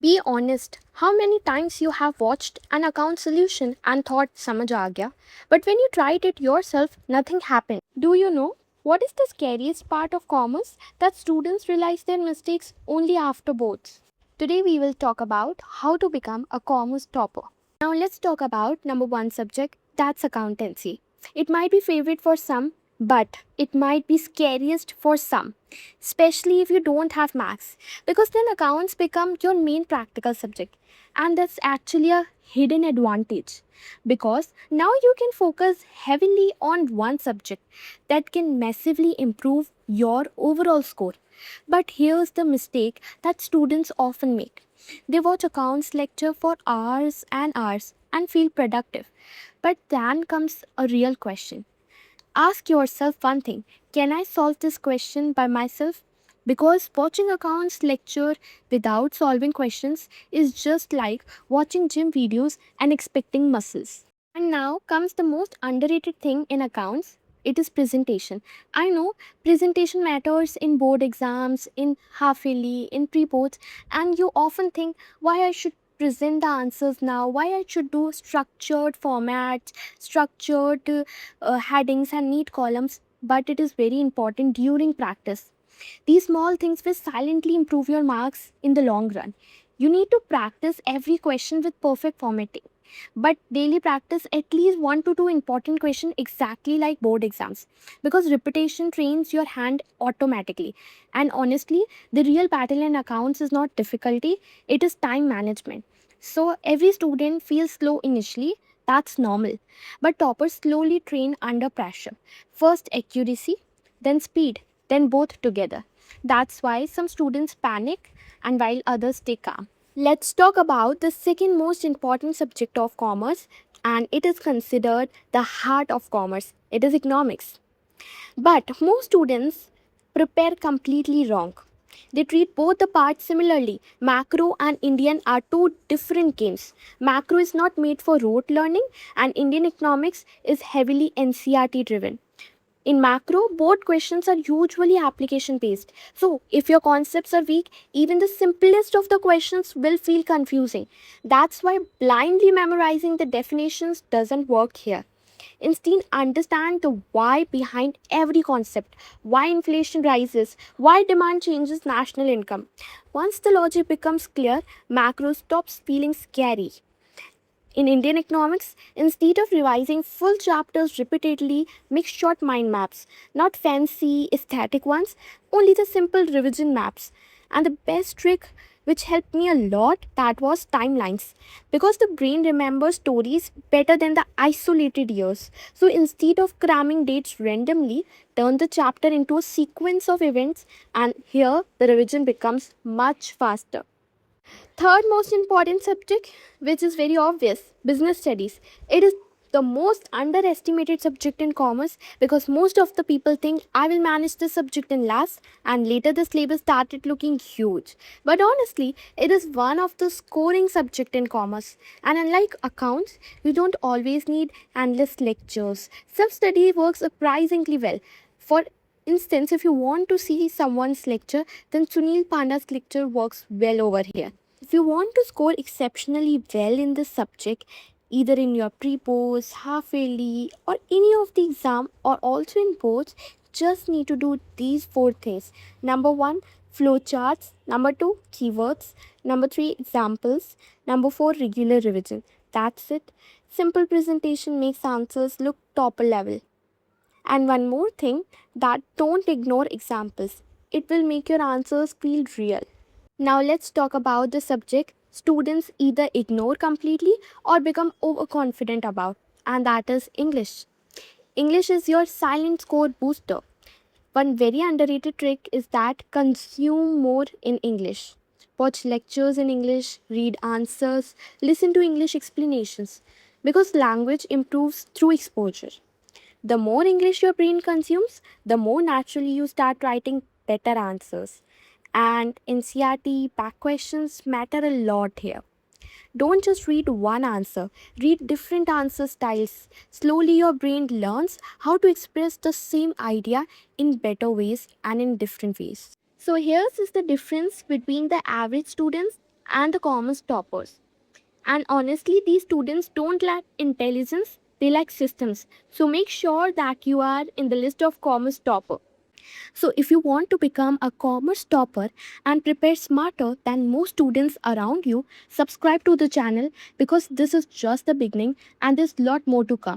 Be honest. How many times you have watched an account solution and thought samajh aa gaya, but when you tried it yourself, nothing happened. Do you know what is the scariest part of commerce? That students realize their mistakes only after boards. Today we will talk about how to become a commerce topper. Now let's talk about number one subject, that's accountancy. It might be favorite for some, but it might be scariest for some, especially if you don't have maths, because then accounts become your main practical subject, and that's actually a hidden advantage because now you can focus heavily on one subject that can massively improve your overall score. But here's the mistake that students often make. They watch accounts lecture for hours and hours and feel productive. But then comes a real question. Ask yourself one thing, can I solve this question by myself? Because watching accounts lecture without solving questions is just like watching gym videos and expecting muscles. And now comes the most underrated thing in accounts. It is presentation. I know presentation matters in board exams, in half yearly, in pre-boards, and you often think why I should present the answers now, why I should do structured formats, structured headings, and neat columns. But it is very important during practice. These small things will silently improve your marks in the long run. You need to practice every question with perfect formatting. But daily practice at least 1 to 2 important questions exactly like board exams, because repetition trains your hand automatically. And honestly, the real battle in accounts is not difficulty, it is time management. So every student feels slow initially, that's normal. But toppers slowly train under pressure. First accuracy, then speed, then both together. That's why some students panic and while others stay calm. Let's talk about the second most important subject of commerce, and it is considered the heart of commerce. It is economics. But most students prepare completely wrong. They treat both the parts similarly. Macro and Indian are two different games. Macro is not made for rote learning, and Indian economics is heavily NCRT driven. In macro, board questions are usually application based. So, if your concepts are weak, even the simplest of the questions will feel confusing. That's why blindly memorizing the definitions doesn't work here. Instead, understand the why behind every concept, why inflation rises, why demand changes national income. Once the logic becomes clear, macro stops feeling scary. In Indian economics, instead of revising full chapters repeatedly, make short mind maps, not fancy aesthetic ones, only the simple revision maps. And the best trick which helped me a lot, that was timelines, because the brain remembers stories better than the isolated years. So instead of cramming dates randomly, turn the chapter into a sequence of events, and here the revision becomes much faster. Third most important subject, which is very obvious, business studies. It is the most underestimated subject in commerce because most of the people think I will manage this subject in last, and later the syllabus started looking huge. But honestly, it is one of the scoring subject in commerce. And unlike accounts, you don't always need endless lectures. Self-study works surprisingly well. For instance, if you want to see someone's lecture, then Sunil Panda's lecture works well over here. If you want to score exceptionally well in this subject, either in your pre-post, half yearly, or any of the exam, or also in boards, just need to do these four things. Number one, flowcharts. Number two, keywords. Number three, examples. Number four, regular revision. That's it. Simple presentation makes answers look topper level. And one more thing, that don't ignore examples. It will make your answers feel real. Now let's talk about the subject students either ignore completely or become overconfident about, and that is English. English is your silent score booster. One very underrated trick is that consume more in English. Watch lectures in English, read answers, listen to English explanations, because language improves through exposure. The more English your brain consumes, the more naturally you start writing better answers. And NCRT back questions matter a lot here. Don't just read one answer, read different answer styles. Slowly, your brain learns how to express the same idea in better ways and in different ways. So, here's is the difference between the average students and the commerce toppers. And honestly, these students don't lack intelligence, they lack systems. So make sure that you are in the list of commerce topper. So if you want to become a commerce topper and prepare smarter than most students around you, subscribe to the channel because this is just the beginning and there's lot more to come.